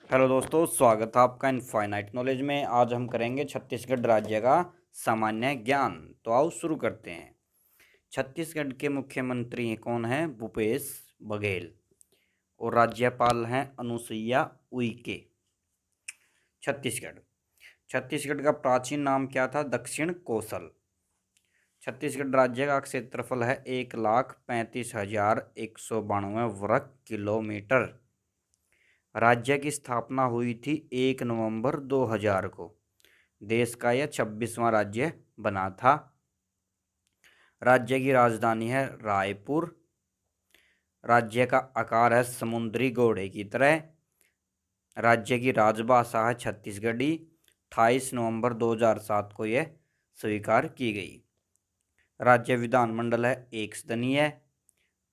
Hello दोस्तों, स्वागत है आपका इनफाइनाइट नॉलेज में। आज हम करेंगे छत्तीसगढ़ राज्य का सामान्य ज्ञान। तो आओ शुरू करते हैं। छत्तीसगढ़ के मुख्यमंत्री कौन हैं? भूपेश बघेल। और राज्यपाल हैं अनुसुईया उइके। छत्तीसगढ़ छत्तीसगढ़ का प्राचीन नाम क्या था? दक्षिण कोसल। छत्तीसगढ़ राज्य का क्षेत्रफल है 1,35,192 वर्ग किलोमीटर। राज्य की स्थापना हुई थी 1 नवंबर 2000 को। देश का यह 26वां राज्य बना था। राज्य की राजधानी है रायपुर। राज्य का आकार है समुद्री घोड़े की तरह। राज्य की राजभाषा है छत्तीसगढ़ी। 28 नवंबर 2007 को यह स्वीकार की गई। राज्य विधानमंडल है एक सदनीय।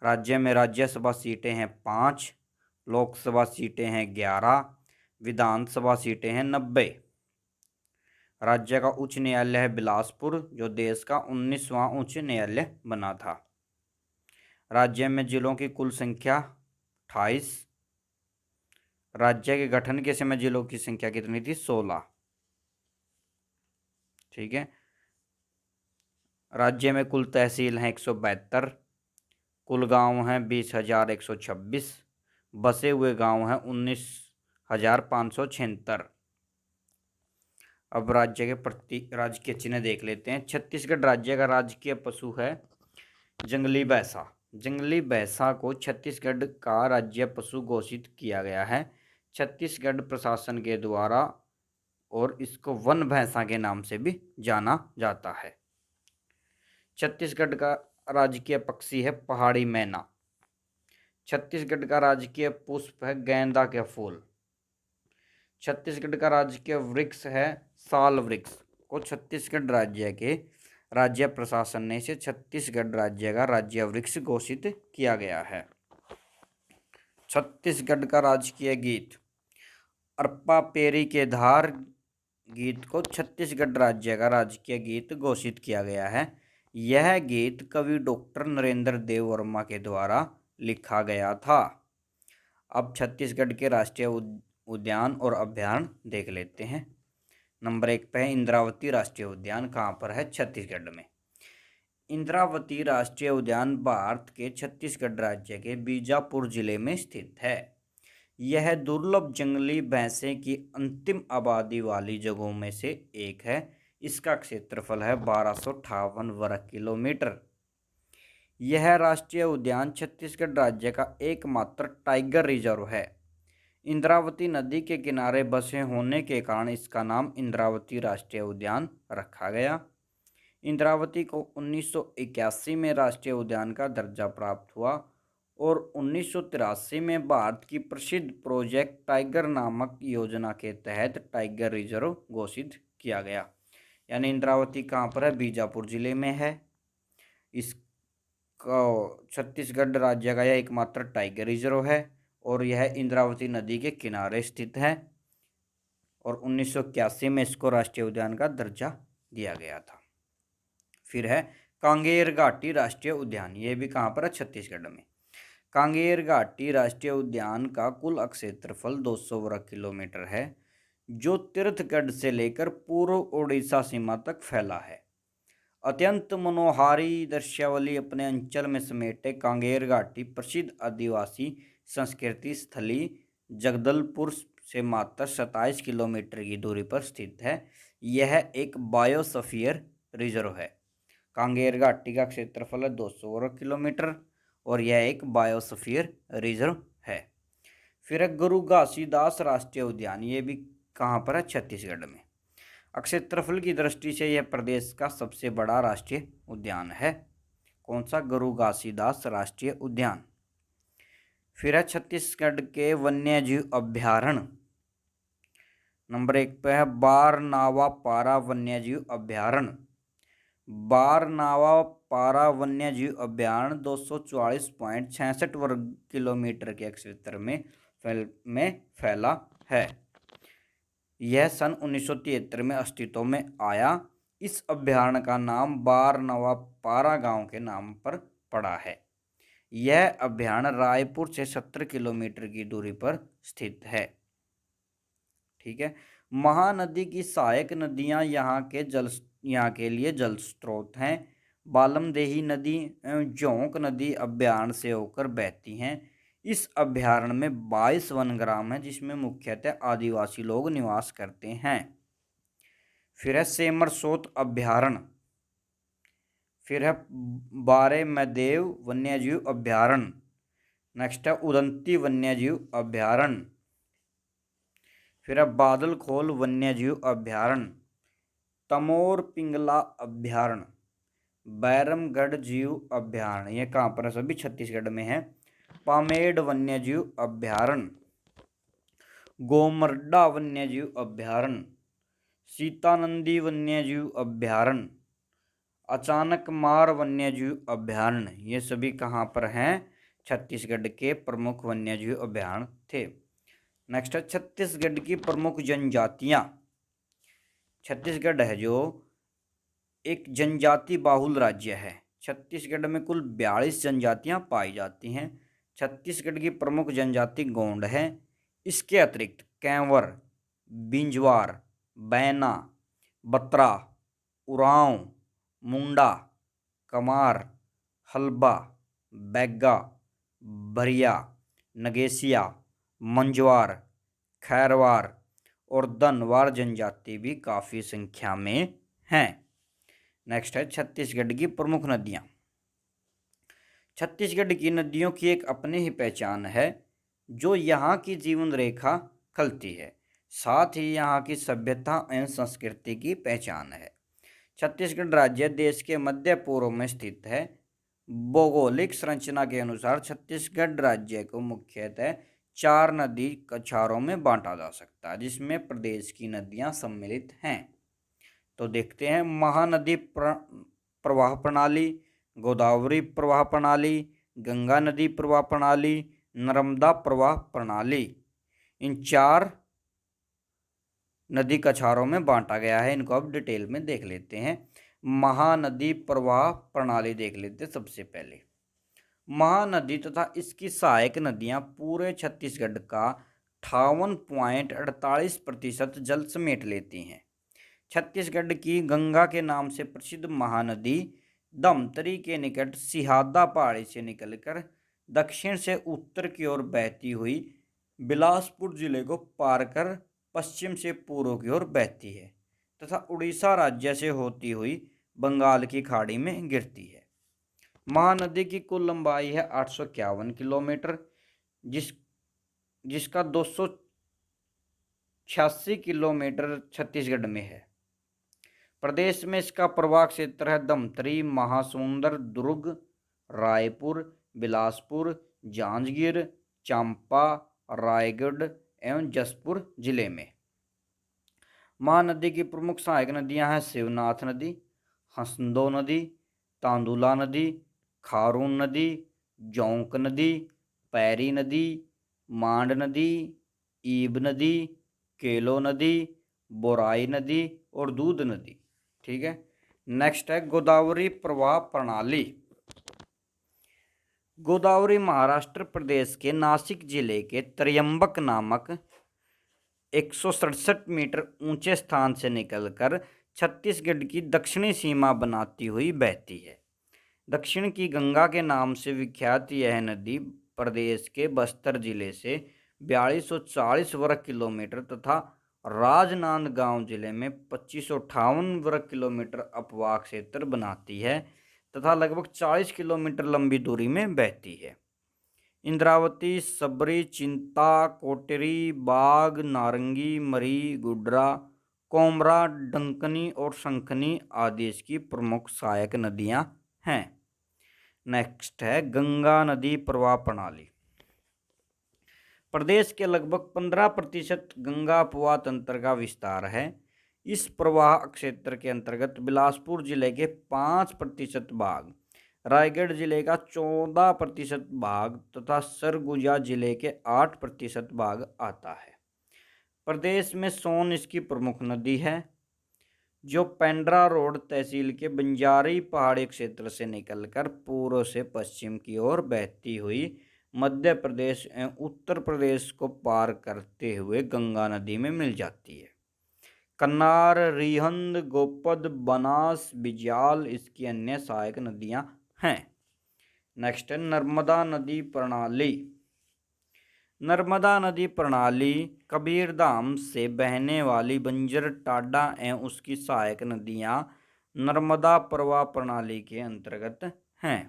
राज्य में राज्यसभा सीटें हैं 5, लोकसभा सीटें हैं 11, विधानसभा सीटें हैं 90। राज्य का उच्च न्यायालय है बिलासपुर, जो देश का 19वां उच्च न्यायालय बना था। राज्य में जिलों की कुल संख्या 28। राज्य के गठन के समय जिलों की संख्या कितनी थी? 16। ठीक है। राज्य में कुल तहसील हैं 172। कुल गांव हैं 20,126। बसे हुए गांव हैं 19,576। अब राज्य के चिन्ह देख लेते हैं। छत्तीसगढ़ राज्य का राजकीय पशु है जंगली भैंसा। जंगली भैंसा को छत्तीसगढ़ का राज्य पशु घोषित किया गया है छत्तीसगढ़ प्रशासन के द्वारा, और इसको वन भैंसा के नाम से भी जाना जाता है। छत्तीसगढ़ का राजकीय पक्षी है पहाड़ी मैना। छत्तीसगढ़ का राजकीय पुष्प है गेंदा के फूल। छत्तीसगढ़ का राजकीय वृक्ष है साल वृक्ष। को छत्तीसगढ़ राज्य के राज्य प्रशासन ने इसे छत्तीसगढ़ राज्य का राज्य वृक्ष घोषित किया गया है। छत्तीसगढ़ का राजकीय गीत अरपा पेरी के धार गीत को छत्तीसगढ़ राज्य का राजकीय गीत घोषित किया गया है। यह गीत कवि डॉक्टर नरेंद्र देव वर्मा के द्वारा लिखा गया था। अब छत्तीसगढ़ के राष्ट्रीय उद्यान और अभयारण्य देख लेते हैं। नंबर 1 पे है इंद्रावती राष्ट्रीय उद्यान। कहाँ पर है? छत्तीसगढ़ में। इंद्रावती राष्ट्रीय उद्यान भारत के छत्तीसगढ़ राज्य के बीजापुर जिले में स्थित है। यह दुर्लभ जंगली भैंसे की अंतिम आबादी वाली जगहों में से एक है। इसका क्षेत्रफल है 1258 वर्ग किलोमीटर। यह राष्ट्रीय उद्यान छत्तीसगढ़ राज्य का एकमात्र टाइगर रिजर्व है। इंद्रावती नदी के किनारे बसे होने के कारण इसका नाम इंद्रावती राष्ट्रीय उद्यान रखा गया। इंद्रावती को 1981 में राष्ट्रीय उद्यान का दर्जा प्राप्त हुआ और 1983 में भारत की प्रसिद्ध प्रोजेक्ट टाइगर नामक योजना के तहत टाइगर रिजर्व घोषित किया गया। यानी इंद्रावती कहाँ पर है? बीजापुर जिले में है। इसका छत्तीसगढ़ राज्य का यह एकमात्र टाइगर रिजर्व है और यह इंद्रावती नदी के किनारे स्थित है और 1981 में इसको राष्ट्रीय उद्यान का दर्जा दिया गया था। फिर है कांगेर घाटी राष्ट्रीय उद्यान। ये भी कहाँ पर है? छत्तीसगढ़ में। कांगेर घाटी राष्ट्रीय उद्यान का कुल क्षेत्रफल 200 वर्ग किलोमीटर है, जो तीर्थगढ़ से लेकर पूर्व ओडिशा सीमा तक फैला है। अत्यंत मनोहारी दृश्यावली अपने अंचल में समेटे कांगेर घाटी प्रसिद्ध आदिवासी संस्कृति स्थली जगदलपुर से मात्र 27 किलोमीटर की दूरी पर स्थित है। यह एक बायोस्फीयर रिजर्व है। कांगेर घाटी का क्षेत्रफल है 200 वर्ग किलोमीटर और यह एक बायोस्फीयर रिजर्व है। फिर गुरु घासीदास राष्ट्रीय उद्यान। ये भी कहाँ पर है? छत्तीसगढ़ में। क्षेत्रफल की दृष्टि से यह प्रदेश का सबसे बड़ा राष्ट्रीय उद्यान है। कौन सा? गुरु घासीदास राष्ट्रीय उद्यान। फिर है छत्तीसगढ़ के वन्यजीव अभ्यारण्य। नंबर 1 पे है बारनावा पारा वन्यजीव अभ्यारण्य। बारनावा पारा वन्यजीव अभ्यारण्य 244.66 वर्ग किलोमीटर के क्षेत्र में फैला है। यह सन 1973 में अस्तित्व में आया। इस अभ्यारण्य का नाम बारनावा पारा गांव के नाम पर पड़ा है। यह अभ्यारण्य रायपुर से 70 किलोमीटर की दूरी पर स्थित है। ठीक है। महानदी की सहायक नदियां यहाँ के लिए जल स्रोत हैं। बालमदेही नदी एवं जोंक नदी अभ्यारण्य से होकर बहती हैं। इस अभ्यारण्य में 22 वनग्राम है, जिसमें मुख्यतः आदिवासी लोग निवास करते हैं। फिर है सेमरसोत अभ्यारण्य, फिर है बारेमदेव वन्यजीव अभ्यारण्य, नेक्स्ट है उदंती वन्यजीव अभ्यारण्य, फिर है बादलखोल वन्यजीव अभ्यारण्य, तमोर पिंगला अभ्यारण्य, बैरमगढ़ जीव अभ्यारण्य, ये कहाँ पर है? सभी छत्तीसगढ़ में है। पामेड़ वन्यजीव अभ्यारण्य, गोमर्डा वन्यजीव अभ्यारण्य, सीतानंदी वन्यजीव अभ्यारण्य, अचानक मार वन्यजीव अभ्यारण्य, ये सभी कहाँ पर हैं? छत्तीसगढ़ के प्रमुख वन्यजीव अभ्यारण्य थे। नेक्स्ट है छत्तीसगढ़ की प्रमुख जनजातियां। छत्तीसगढ़ है जो एक जनजाति बाहुल राज्य है। छत्तीसगढ़ में कुल 42 जनजातियां पाई जाती हैं। छत्तीसगढ़ की प्रमुख जनजाति गोंड है। इसके अतिरिक्त कैंवर, बिंजवार, बैना, बत्रा, उरांव, मुंडा, कमार, हल्बा, बैगा, भरिया, नगेसिया, मंजवार, खैरवार और दनवार जनजाति भी काफ़ी संख्या में हैं। नेक्स्ट है छत्तीसगढ़ की प्रमुख नदियाँ। छत्तीसगढ़ की नदियों की एक अपनी ही पहचान है, जो यहाँ की जीवन रेखा खलती है, साथ ही यहाँ की सभ्यता एवं संस्कृति की पहचान है। छत्तीसगढ़ राज्य देश के मध्य पूर्व में स्थित है। भौगोलिक संरचना के अनुसार छत्तीसगढ़ राज्य को मुख्यतः 4 नदी कछारों में बांटा जा सकता है, जिसमें प्रदेश की नदियां सम्मिलित हैं। तो देखते हैं महानदी प्रवाह प्रणाली, गोदावरी प्रवाह प्रणाली, गंगा नदी प्रवाह प्रणाली, नर्मदा प्रवाह प्रणाली। इन 4 नदी कछारों में बांटा गया है। इनको अब डिटेल में देख लेते हैं। महानदी प्रवाह प्रणाली देख लेते हैं सबसे पहले। महानदी तथा इसकी सहायक नदियां पूरे छत्तीसगढ़ का 58.48% जल समेट लेती हैं। छत्तीसगढ़ की गंगा के नाम से प्रसिद्ध महानदी धमतरी के निकट सिहादा पहाड़ी से निकलकर दक्षिण से उत्तर की ओर बहती हुई बिलासपुर जिले को पार कर पश्चिम से पूर्व की ओर बहती है तथा उड़ीसा राज्य से होती हुई बंगाल की खाड़ी में गिरती है। महानदी की कुल लंबाई है 851 किलोमीटर, जिसका 286 किलोमीटर छत्तीसगढ़ में है। प्रदेश में इसका प्रवाह क्षेत्र है धमतरी, महासमुंदर, दुर्ग, रायपुर, बिलासपुर, जांजगीर, चांपा, रायगढ़ एवं जसपुर जिले में। महानदी की प्रमुख सहायक नदियां हैं शिवनाथ नदी, हसदो नदी, तांदुला नदी, खारून नदी, जोंक नदी, पैरी नदी, मांड नदी, ईब नदी, केलो नदी, बोराई नदी और दूध नदी। ठीक है। नेक्स्ट है गोदावरी प्रवाह प्रणाली। गोदावरी महाराष्ट्र प्रदेश के नासिक जिले के त्र्यंबक नामक 167 मीटर ऊंचे स्थान से निकलकर छत्तीसगढ़ की दक्षिणी सीमा बनाती हुई बहती है। दक्षिण की गंगा के नाम से विख्यात यह नदी प्रदेश के बस्तर जिले से 4240 वर्ग किलोमीटर तथा राजनांदगांव जिले में 2558 वर्ग किलोमीटर अपवाह क्षेत्र बनाती है तथा लगभग 40 किलोमीटर लंबी दूरी में बहती है। इंद्रावती, सबरी, चिंता, कोटरी, बाग, नारंगी, मरी, गुड्रा, कोमरा, डंकनी और शंखनी आदि इसकी प्रमुख सहायक नदियां हैं। नेक्स्ट है गंगा नदी प्रवाह प्रणाली। प्रदेश के लगभग 15% गंगा अपवाह तंत्र का विस्तार है। इस प्रवाह क्षेत्र के अंतर्गत बिलासपुर जिले के 5% भाग, रायगढ़ जिले का 14% भाग तथा सरगुजा जिले के 8% भाग आता है। प्रदेश में सोन इसकी प्रमुख नदी है, जो पेंड्रा रोड तहसील के बंजारी पहाड़ी क्षेत्र से निकलकर पूर्व से पश्चिम की ओर बहती हुई मध्य प्रदेश एवं उत्तर प्रदेश को पार करते हुए गंगा नदी में मिल जाती है। कन्नार, रिहंद, गोपद, बनास, बिजाल इसकी अन्य सहायक नदियां हैं। नेक्स्ट है नर्मदा नदी प्रणाली। नर्मदा नदी प्रणाली कबीरधाम से बहने वाली बंजर, टाडा एवं उसकी सहायक नदियां नर्मदा प्रवाह प्रणाली के अंतर्गत हैं।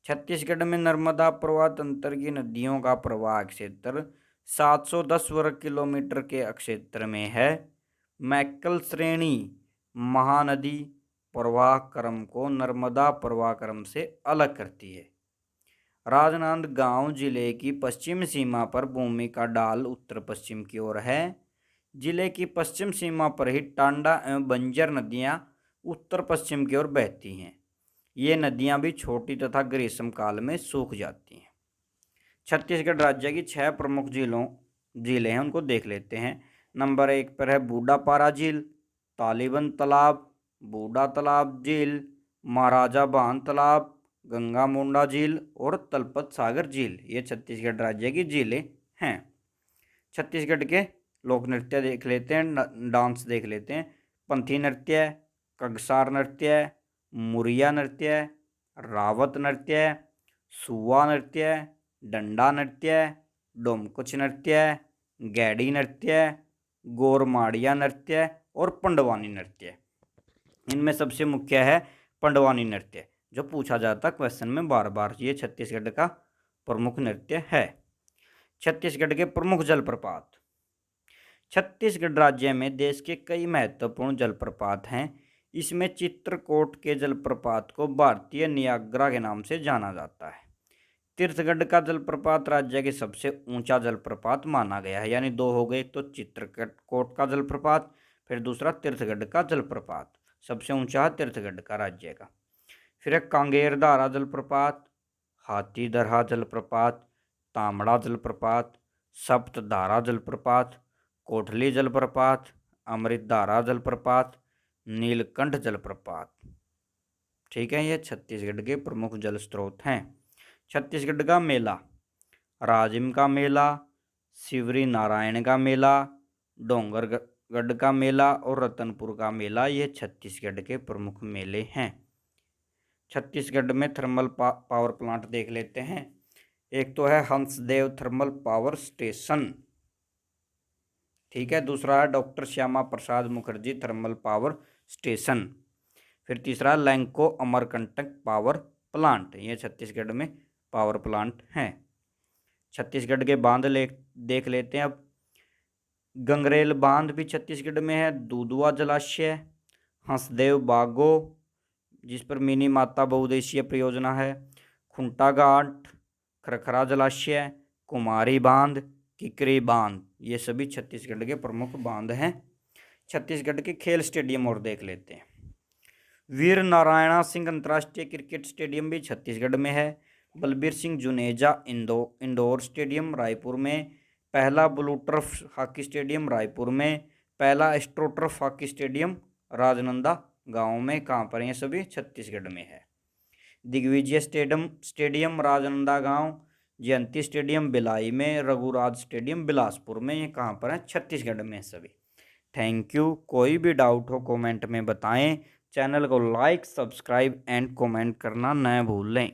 छत्तीसगढ़ में नर्मदा प्रवाह तंत्र की नदियों का प्रवाह क्षेत्र 710 वर्ग किलोमीटर के क्षेत्र में है। मैक्कल श्रेणी महानदी प्रवाह क्रम को नर्मदा प्रवाह क्रम से अलग करती है। राजनांदगांव जिले की पश्चिम सीमा पर भूमि का ढाल उत्तर पश्चिम की ओर है। जिले की पश्चिम सीमा पर ही टांडा एवं बंजर नदियां उत्तर पश्चिम की ओर बहती हैं। ये नदियां भी छोटी तथा ग्रीष्म काल में सूख जाती हैं। छत्तीसगढ़ राज्य की 6 प्रमुख झीलें हैं, उनको देख लेते हैं। नंबर 1 पर है बूढ़ापारा झील, तालीबंद तालाब, बूढ़ा तालाब झील, महाराजा बांध तालाब, गंगा मुंडा झील और तलपत सागर झील। ये छत्तीसगढ़ राज्य की झीलें हैं। छत्तीसगढ़ के लोक नृत्य देख लेते हैं, डांस देख लेते हैं। पंथी नृत्य, कगसार नृत्य, मुरिया नृत्य, रावत नृत्य, सुवा नृत्य, डंडा नृत्य, डोमकुच नृत्य, गैडी नृत्य, गोरमाड़िया नृत्य और पंडवानी नृत्य। इनमें सबसे मुख्य है पंडवानी नृत्य, जो पूछा जाता क्वेश्चन में बार बार। ये छत्तीसगढ़ का प्रमुख नृत्य है। छत्तीसगढ़ के प्रमुख जलप्रपात। छत्तीसगढ़ राज्य में देश के कई महत्वपूर्ण जलप्रपात हैं। इसमें चित्रकोट के जलप्रपात को भारतीय नियाग्रा के नाम से जाना जाता है। तीर्थगढ़ का जलप्रपात राज्य के सबसे ऊंचा जलप्रपात माना गया है, यानी 2 हो गए। तो चित्रकोट का जलप्रपात, फिर दूसरा तीर्थगढ़ का जलप्रपात। सबसे ऊंचा है तीर्थगढ़ का राज्य का। फिर है कांगेरधारा जलप्रपात, हाथीदरहा जलप्रपात, तामड़ा जलप्रपात, सप्तधारा जलप्रपात, कोठली जलप्रपात, अमृतधारा जलप्रपात, नीलकंठ जलप्रपात। ठीक है, ये छत्तीसगढ़ के प्रमुख जल स्रोत हैं। छत्तीसगढ़ का मेला, राजिम का मेला, शिवरी नारायण का मेला, डोंगरगढ़ का मेला और रतनपुर का मेला, ये छत्तीसगढ़ के प्रमुख मेले हैं। छत्तीसगढ़ में थर्मल पावर प्लांट देख लेते हैं। एक तो है हंसदेव थर्मल पावर स्टेशन, ठीक है। दूसरा है doctor Shyama Prasad Mukherjee thermal power station. फिर तीसरा लैंको अमरकंटक पावर प्लांट। ये छत्तीसगढ़ में पावर प्लांट हैं। छत्तीसगढ़ के बांध देख लेते हैं अब। गंगरेल बांध भी छत्तीसगढ़ में है। दूधवा जलाशय, हंसदेव बागो जिस पर मिनी माता बहुउद्देशीय परियोजना है, खुंटा घाट, खरखरा जलाशय, कुमारी बांध, किकरी बांध, ये सभी छत्तीसगढ़ के प्रमुख बांध हैं। छत्तीसगढ़ के खेल स्टेडियम और देख लेते हैं। वीर नारायणा सिंह अंतर्राष्ट्रीय क्रिकेट स्टेडियम भी छत्तीसगढ़ में है। बलबीर सिंह जुनेजा इंडोर स्टेडियम रायपुर में। पहला blue turf hockey stadium Raipur में। पहला एस्ट्रोटर्फ हॉकी स्टेडियम राजनांदगांव गांव में। कहाँ पर? ये सभी छत्तीसगढ़ में है। दिग्विजय स्टेडियम राजनांदगांव, जयंती स्टेडियम भिलाई में, रघुराज स्टेडियम बिलासपुर में। ये कहाँ पर है? छत्तीसगढ़ में सभी। Thank you. कोई भी डाउट हो कमेंट में बताएं। चैनल को लाइक, सब्सक्राइब एंड कमेंट करना न भूलें।